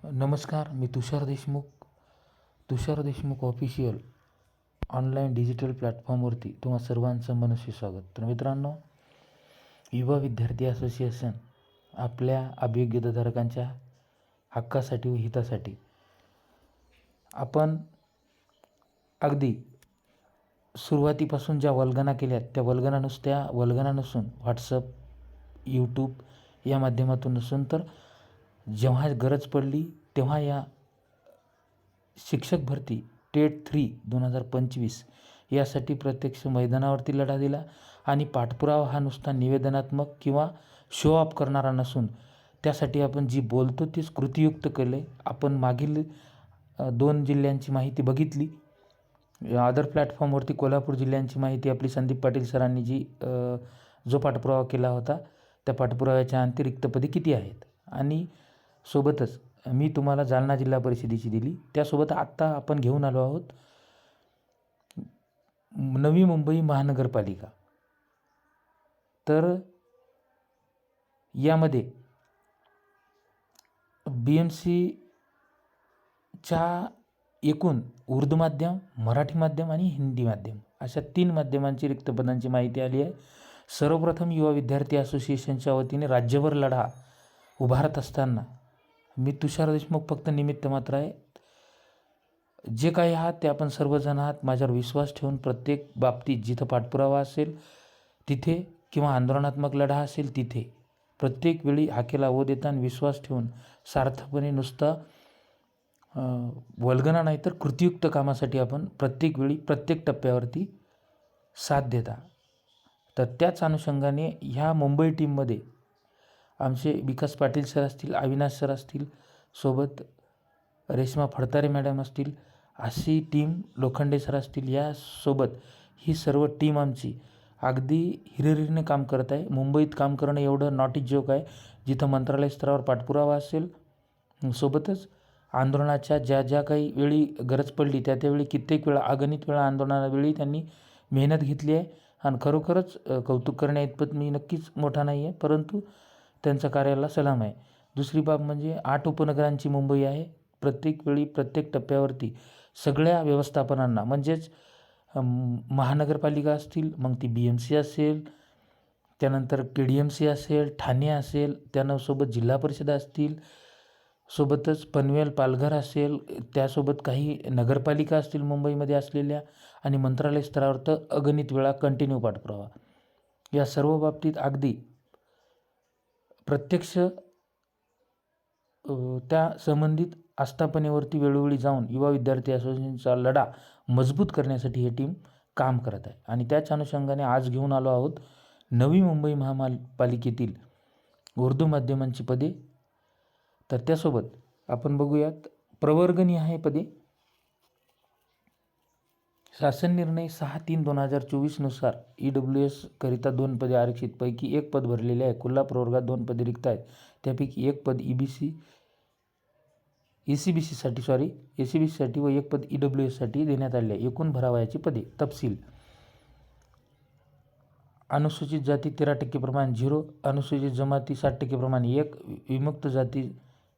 नमस्कार, मी तुषार Deshmukh official online digital प्लॅटफॉर्मवरती तुम्हा सर्वांचं मनस्वी स्वागत. तर मित्रांनो, युवा विद्यार्थी असोसिएशन आपल्या अभियोग्यताधारकांच्या हक्कासाठी व हितासाठी आपण अगदी सुरुवातीपासून ज्या वल्गना केल्या त्या वल्गना नसून व्हॉट्सअप, यूट्यूब या माध्यमातून नसून तर जेव्हा गरज पडली तेव्हा या शिक्षक भरती टेट 3 2025 यासाठी प्रत्यक्ष मैदानावरती लढा दिला. आणि पाठपुरावा हा नुसता निवेदनात्मक किंवा शो ऑफ करणारा नसून त्यासाठी आपण जी बोलतो तीच कृतीयुक्त केले. आपण मागील 2 जिल्ह्यांची माहिती बघितली. अदर प्लॅटफॉर्मवरती कोल्हापूर जिल्ह्यांची माहिती आपली संदीप पाटील सरांनी जो पाठपुरावा केला होता त्या पाठपुराव्याच्या अंतिरिक्त पदे किती आहेत. आणि सोबतच मी तुम्हाला जालना जिल्हा परिषदेची दिली. त्यासोबत आत्ता आपण घेऊन आलो आहोत नवी मुंबई महानगरपालिका. तर यामध्ये BMCच्या एकूण उर्दू माध्यम, मराठी माध्यम आणि हिंदी माध्यम अशा 3 माध्यमांची रिक्त पदांची माहिती आली आहे. सर्वप्रथम युवा विद्यार्थी असोसिएशनच्या वतीने राज्यभर लढा उभारत असताना मी तुषार देशमुख फक्त निमित्त मात्र आहे. जे काही आहात ते आपण सर्वजण आहात. माझ्यावर विश्वास ठेवून प्रत्येक बाबतीत जिथं पाठपुरावा असेल तिथे किंवा आंदोलनात्मक लढा असेल तिथे प्रत्येक वेळी हाकेला ओ देता आणि विश्वास ठेवून सार्थकपणे नुसता वल्गना नाही तर कृतीयुक्त कामासाठी आपण प्रत्येक वेळी प्रत्येक टप्प्यावरती साथ देता. तर त्याच अनुषंगाने ह्या मुंबई टीममध्ये आमचे विकास पाटील सर असतील, अविनाश सर असतील, सोबत रेश्मा फडतारे मॅडम असतील, अशी टीम लोखंडे सर असतील, यासोबत ही सर्व टीम आमची अगदी हिरिरीने काम करत आहे. मुंबईत काम करणं एवढं नॉट इज जोक आहे. जिथं मंत्रालय स्तरावर पाठपुरावा असेल, सोबतच आंदोलनाच्या ज्या काही वेळी गरज पडली त्यावेळी कित्येक वेळा अगणित वेळा आंदोलनावेळी त्यांनी मेहनत घेतली आहे. आणि खरोखरच कौतुक करण्या इतपत मी नक्कीच मोठा नाही आहे, परंतु त्यांच्या कार्याला सलाम आहे. दुसरी बाब म्हणजे 8 उपनगरांची मुंबई आहे. प्रत्येक वेळी प्रत्येक टप्प्यावरती सगळ्या व्यवस्थापनांना म्हणजेच महानगरपालिका असतील, मग ती BMC असेल, त्यानंतर KDMC असेल, ठाणे असेल, त्यासोबत जिल्हा परिषद असतील, सोबतच पनवेल, पालघर असेल, त्यासोबत काही नगरपालिका असतील मुंबईमध्ये असलेल्या, आणि मंत्रालय स्तरावर तर अगणित वेळा कंटिन्यू पाठपुरावा. या सर्व बाबतीत अगदी प्रत्यक्ष त्या संबंधित आस्थापनेवरती वेळोवेळी जाऊन युवा विद्यार्थी असोसिएशनचा लढा मजबूत करण्यासाठी ही टीम काम करत आहे. आणि त्याच अनुषंगाने आज घेऊन आलो आहोत नवी मुंबई महापालिकेतील उर्दू माध्यमांची पदे. तर त्यासोबत आपण बघूयात प्रवर्गनिहाय पदे. शासन निर्णय 6/3/2024 नुसार EWS करिता 2 पदे आरक्षित पैकी 1 पद भरलेले आहे. कोल्हापूर प्रवर्गात 2 पदे रिक्त आहेत. त्यापैकी 1 पद ACBCसाठी व 1 पद EWS साठी देण्यात आले आहे. एकूण भरावयाची पदे. तपशील. अनुसूचित जाती 13% प्रमाण 0, अनुसूचित जमाती 60% प्रमाण 1, विमुक्त जाती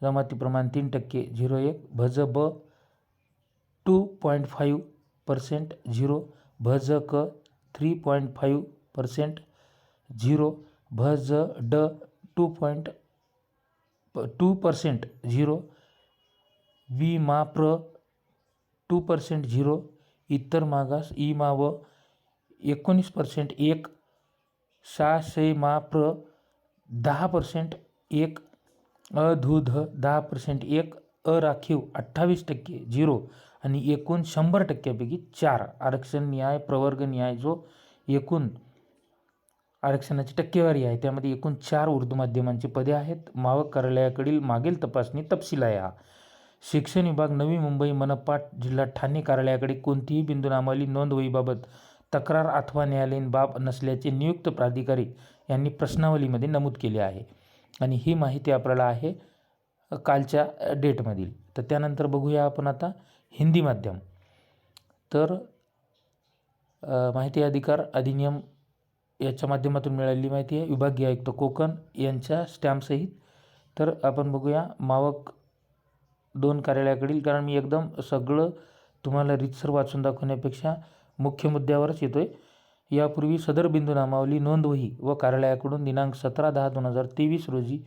जमाती प्रमाण 3% 0.1, भज ब 2.5% 0, भज क 3.5% 0, भज ड 2% 0, वि मा प्र 2% 0, इतर मागास इ मा व 19% 1, शा शे मा प्र 10% 1, अधुध 10% 1, अराखीव 28% 0 आणि एकूण 100%पैकी 4 आरक्षण न्याय प्रवर्ग न्याय जो एकूण आरक्षणाची टक्केवारी आहे त्यामध्ये एकूण 4 उर्दू माध्यमांची पदे आहेत. मावक कार्यालयाकडील मागील तपासणी तपशील आहे हा. शिक्षण विभाग नवी मुंबई मनपा जिल्हा ठाणे कार्यालयाकडे कोणतीही बिंदूनामावली नोंदवहीबाबत तक्रार अथवा न्यायालयीन बाब नसल्याचे नियुक्त प्राधिकारी यांनी प्रश्नावलीमध्ये नमूद केले आहे. आणि ही माहिती आपल्याला आहे कालच्या डेटमधील. तर त्यानंतर बघूया आपण आता हिंदी माध्यम. तर माहिती अधिकार अधिनियम याच्या माध्यमातून मिळालेली माहिती आहे. विभागीय आयुक्त कोकण यांच्या स्टॅम्पसहित. तर आपण बघूया मावक 2 कार्यालयाकडील, कारण मी एकदम सगळं तुम्हाला रीतसर वाचून दाखवण्यापेक्षा मुख्य मुद्द्यावरच येतो आहे. यापूर्वी सदर बिंदू नामावली नोंदवही व कार्यालयाकडून दिनांक 17/10/2023 रोजी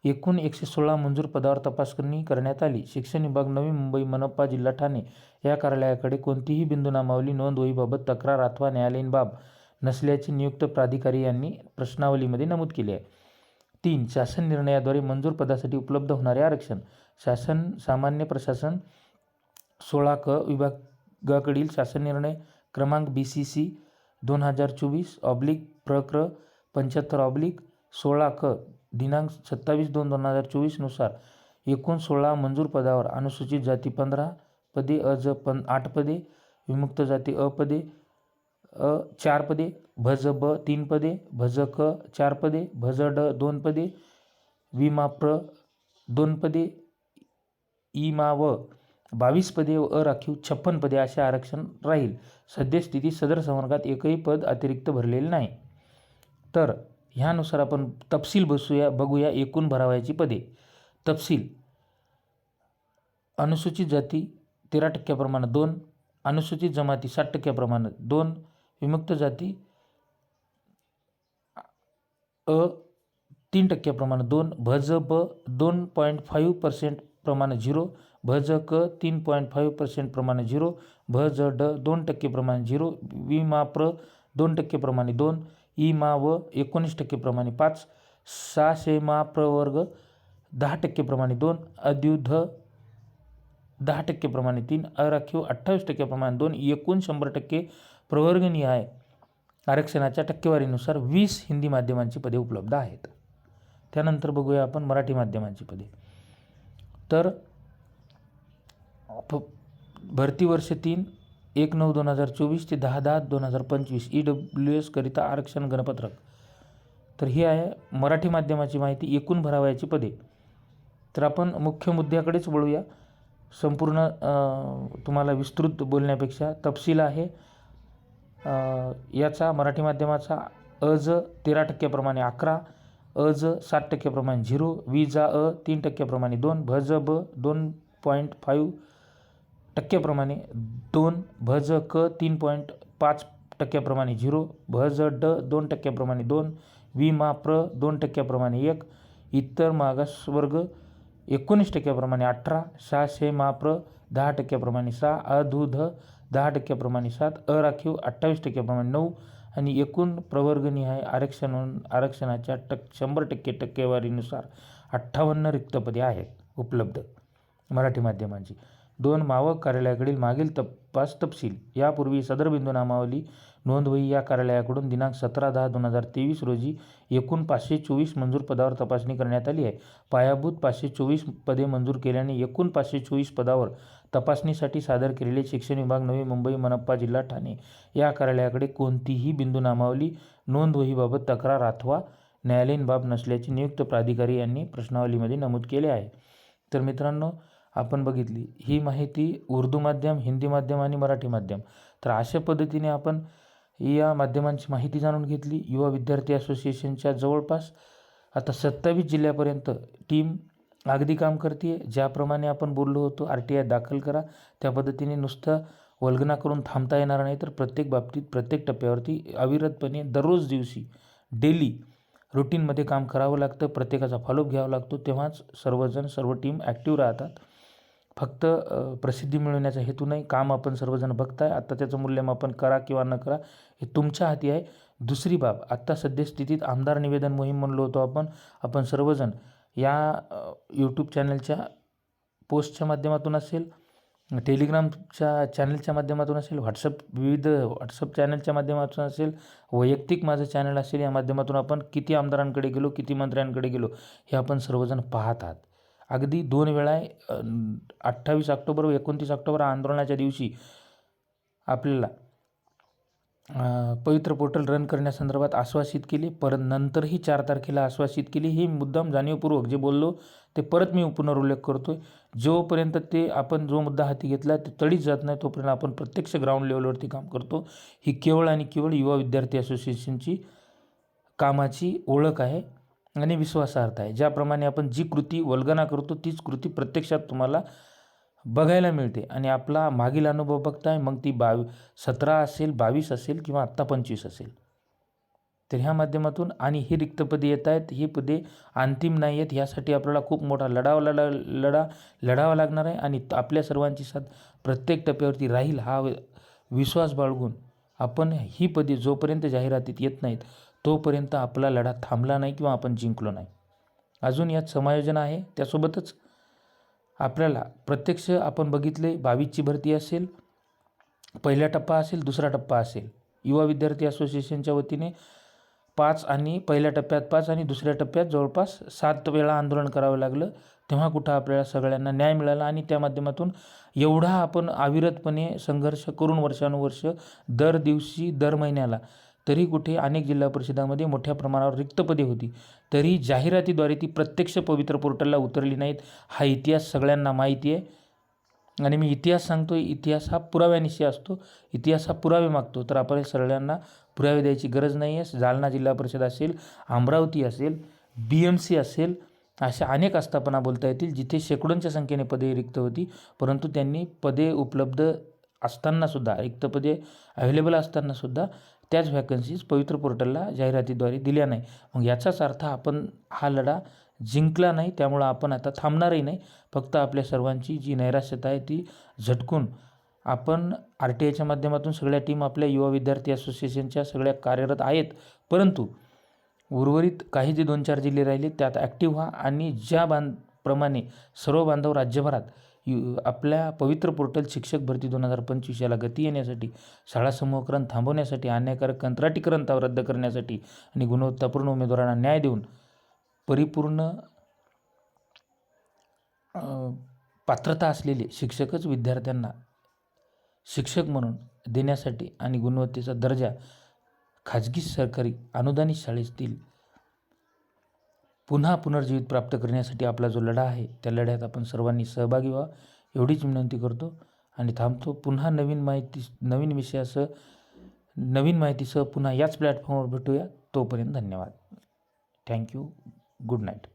एकूण 116 मंजूर पदावर तपासणी करण्यात आली. शिक्षण विभाग नवी मुंबई मनपा जिल्हा ठाणे या कार्यालयाकडे कोणतीही बिंदू नामावली नोंदवहीबाबत तक्रार अथवा न्यायालयीन बाब नसल्याचे नियुक्त प्राधिकारी यांनी प्रश्नावलीमध्ये नमूद केले आहे. 3. शासन निर्णयाद्वारे मंजूर पदासाठी उपलब्ध होणारे आरक्षण. शासन सामान्य प्रशासन 16 क विभागाकडील शासन निर्णय क्रमांक BCC 2024/प्र 75/16 क दिनांक 27/2/2024 नुसार एकूण 16 मंजूर पदावर अनुसूचित जाती 15 पदे, अज 8 पदे, विमुक्त जाती अ पदे, 4 पदे, भज ब 3 पदे, भज क 4 पदे, भज ड 2 पदे, विमाप्र 2 पदे, इमाव 22 पदे व अराखीव 56 पदे असे आरक्षण राहील. सद्यस्थिती सदर संवर्गात एकही पद अतिरिक्त भरलेले नाही. तर ह्यानुसार आपण तपशील बघूया एकूण भरावयाची पदे. तपशील: अनुसूचित जाती 13% प्रमाणे 2, अनुसूचित जमाती 60% प्रमाणे 2, विमुक्त जाती अ 3% प्रमाणे 2, भज ब 2.5% प्रमाणे 0, भज क 3.5% प्रमाणे 0, भज ड 2% प्रमाणे 0, विमाप्र 2% प्रमाणे 2, इमा व 19% प्रमाणे 5, सा प्रवर्ग 10% प्रमाणे 2, अद्युध 10% प्रमाणे 3, अराखीव 28% प्रमाणे 2, एकूण 100% प्रवर्गनिहाय आरक्षणाच्या टक्केवारीनुसार 20 हिंदी माध्यमांची पदे उपलब्ध आहेत. त्यानंतर बघूया आपण मराठी माध्यमांची पदे. तर भरती वर्ष 3 1/9/2024 ते 10/10/2025 EWS करिता आरक्षण गणपत्रक. तर ही आहे मराठी माध्यमाची माहिती. एकूण भरावयाची पदे. तर आपण मुख्य मुद्द्याकडेच वळूया. संपूर्ण तुम्हाला विस्तृत बोलण्यापेक्षा तपशील आहे याचा. मराठी माध्यमाचा अज 13% प्रमाणे 11, अज 7% प्रमाणे 0, विजा अ 3% प्रमाणे 2, भज ब 2.5% प्रमाणे 2, भज क 3.5% प्रमाणे 0, भज ड 2% प्रमाणे 2, विमा प्र 2% प्रमाणे 1, इतर मागासवर्ग 19% प्रमाणे 18, सा माप्र 10% प्रमाणे 6, अधुध 10% प्रमाणे 7, अराखीव 28% प्रमाणे 9 आणि एकूण प्रवर्गनिहाय आरक्षणाच्या 100% टक्केवारीनुसार 58 रिक्त पदे आहेत उपलब्ध मराठी माध्यमांची. 2. मावक कार्यालयाकडील मागील तपास तपशील. यापूर्वी सदर बिंदू नामावली नोंदवही या कार्यालयाकडून दिनांक 17/10/2023 रोजी एकूण 524 मंजूर पदावर तपासणी करण्यात आली आहे. पायाभूत 524 पदे मंजूर केल्याने एकूण 524 पदावर तपासणीसाठी सादर केलेले शिक्षण विभाग नवी मुंबई मनपा जिल्हा ठाणे या कार्यालयाकडे कोणतीही बिंदू नामावली नोंदवहीबाबत तक्रार अथवा न्यायालयीन बाब नसल्याचे नियुक्त प्राधिकारी यांनी प्रश्नावलीमध्ये नमूद केले आहे. तर मित्रांनो, आपण बघितली ही माहिती उर्दू माध्यम, हिंदी माध्यम आणि मराठी माध्यम. तर अशा पद्धतीने आपण या माध्यमांची माहिती जाणून घेतली. युवा विद्यार्थी असोसिएशनच्या जवळपास आता 27 जिल्ह्यापर्यंत टीम अगदी काम करते. ज्याप्रमाणे आपण बोललो होतो RTI दाखल करा, त्या पद्धतीने नुसतं वल्गना करून थांबता येणार नाही. तर प्रत्येक बाबतीत प्रत्येक टप्प्यावरती अविरतपणे दररोज दिवशी डेली रुटीनमध्ये काम करावं लागतं. प्रत्येकाचा फॉलोअप घ्यावा लागतो. तेव्हाच सर्वजण सर्व टीम ॲक्टिव्ह राहतात. फक्त प्रसिद्धी मिळवण्याचा हेतू नाही. काम आपण सर्वजण बघताय. आत्ता त्याचं मूल्यमापन करा किंवा न करा हे तुमच्या हाती आहे. दुसरी बाब, आत्ता सद्यस्थितीत आमदार निवेदन मोहीम म्हणलो होतो आपण सर्वजण या यूट्यूब चॅनलच्या पोस्टच्या माध्यमातून असेल, टेलिग्रामच्या चॅनलच्या माध्यमातून असेल, विविध व्हॉट्सअप चॅनलच्या माध्यमातून असेल, वैयक्तिक माझं चॅनल असेल, या माध्यमातून आपण किती आमदारांकडे गेलो, किती मंत्र्यांकडे गेलो हे आपण सर्वजण पाहत आहात. अगदी 2 वेळा 28 ऑक्टोबर व 29 ऑक्टोबर आंदोलनाच्या दिवशी आपल्याला पवित्र पोर्टल रन करण्यासंदर्भात आश्वासित केले. परत नंतरही 4 तारखेला आश्वासित केली. हे मुद्दाम जाणीवपूर्वक जे बोललो ते परत मी पुनरुल्लेख करतो आहे. जोपर्यंत ते आपण जो मुद्दा हाती घेतला ते तडीच जात नाही तोपर्यंत आपण प्रत्यक्ष ग्राउंड लेवलवरती काम करतो. ही केवळ आणि केवळ युवा विद्यार्थी असोसिएशनची कामाची ओळख आहे. आणि विश्वासार्थ आहे. ज्याप्रमाणे आपण जी कृती वल्गना करतो तीच कृती प्रत्यक्षात तुम्हाला बघायला मिळते आणि आपला मागील अनुभव बघताय, मग ती 17 असेल, 22 असेल किंवा आत्ता 25 असेल. तर ह्या माध्यमातून आणि ही रिक्त पदे येत आहेत, ही पदे अंतिम नाही आहेत. ह्यासाठी आपल्याला खूप मोठा लढावा लागणार आहे आणि आपल्या सर्वांची साथ प्रत्येक टप्प्यावरती राहील हा विश्वास बाळगून आपण ही पदे जोपर्यंत जाहिरातीत येत नाहीत तोपर्यंत आपला लढा थांबला नाही किंवा आपण जिंकलो नाही. अजून यात समायोजन आहे. त्यासोबतच आपल्याला प्रत्यक्ष आपण बघितले 22ची भरती असेल, पहिला टप्पा असेल, दुसरा टप्पा असेल. युवा विद्यार्थी असोसिएशनच्या वतीने 5 आणि पहिल्या टप्प्यात 5 आणि दुसऱ्या टप्प्यात जवळपास 7 वेळा आंदोलन करावं लागलं. तेव्हा कुठं आपल्याला सगळ्यांना न्याय मिळाला आणि त्या माध्यमातून एवढा आपण अविरतपणे संघर्ष करून वर्षानुवर्ष दर दिवशी दर महिन्याला तरी कुठे अनेक जिल्हा परिषदामध्ये मोठ्या प्रमाणावर रिक्त पदे होती, तरी जाहिरातीद्वारे ती प्रत्यक्ष पवित्र पोर्टलला उतरली नाहीत. हा इतिहास सगळ्यांना माहिती आहे आणि मी इतिहास सांगतो. इतिहास हा पुराव्यानिशी असतो. इतिहास हा पुरावे मागतो. तर आपण सगळ्यांना पुरावे द्यायची गरज नाही आहे. जालना जिल्हा परिषद असेल, अमरावती असेल, BMC असेल, अशा अनेक आस्थापना बोलता येतील जिथे शेकडोंच्या संख्येने पदे रिक्त होती, परंतु त्यांनी पदे उपलब्ध असतानासुद्धा, रिक्त पदे अवेलेबल असतानासुद्धा त्याच व्हॅकन्सीज पवित्र पोर्टलला जाहिरातीद्वारे दिल्या नाही. मग याचाच अर्थ आपण हा लढा जिंकला नाही. त्यामुळं आपण आता थांबणारही नाही. फक्त आपल्या सर्वांची जी नैराश्यता आहे ती झटकून आपण RTIच्या माध्यमातून सगळ्या टीम आपल्या युवा विद्यार्थी असोसिएशनच्या सगळ्या कार्यरत आहेत, परंतु उर्वरित काही जे 2-4 जिल्हे राहिले त्यात ॲक्टिव्ह व्हा आणि ज्या प्रमाणे सर्व बांधव राज्यभरात आपल्या पवित्र पोर्टल शिक्षक भरती 2025 याला गती येण्यासाठी, शाळा समूहकरण थांबवण्यासाठी, अन्यायकारक कंत्राटीकरण रद्द करण्यासाठी आणि गुणवत्तापूर्ण उमेदवारांना न्याय देऊन परिपूर्ण पात्रता असलेले शिक्षकच विद्यार्थ्यांना शिक्षक म्हणून देण्यासाठी आणि गुणवत्तेचा दर्जा खाजगी सरकारी अनुदानित शाळेतील पुन्हा पुनर्जीवित प्राप्त करण्यासाठी आपला जो लढा आहे त्या लढ्यात आपण सर्वांनी सहभागी व्हा एवढीच विनंती करतो आणि थांबतो. पुन्हा नवीन विषयासह नवीन माहितीसह पुन्हा याच प्लॅटफॉर्मवर भेटूया. तोपर्यंत धन्यवाद. थँक्यू. Good night.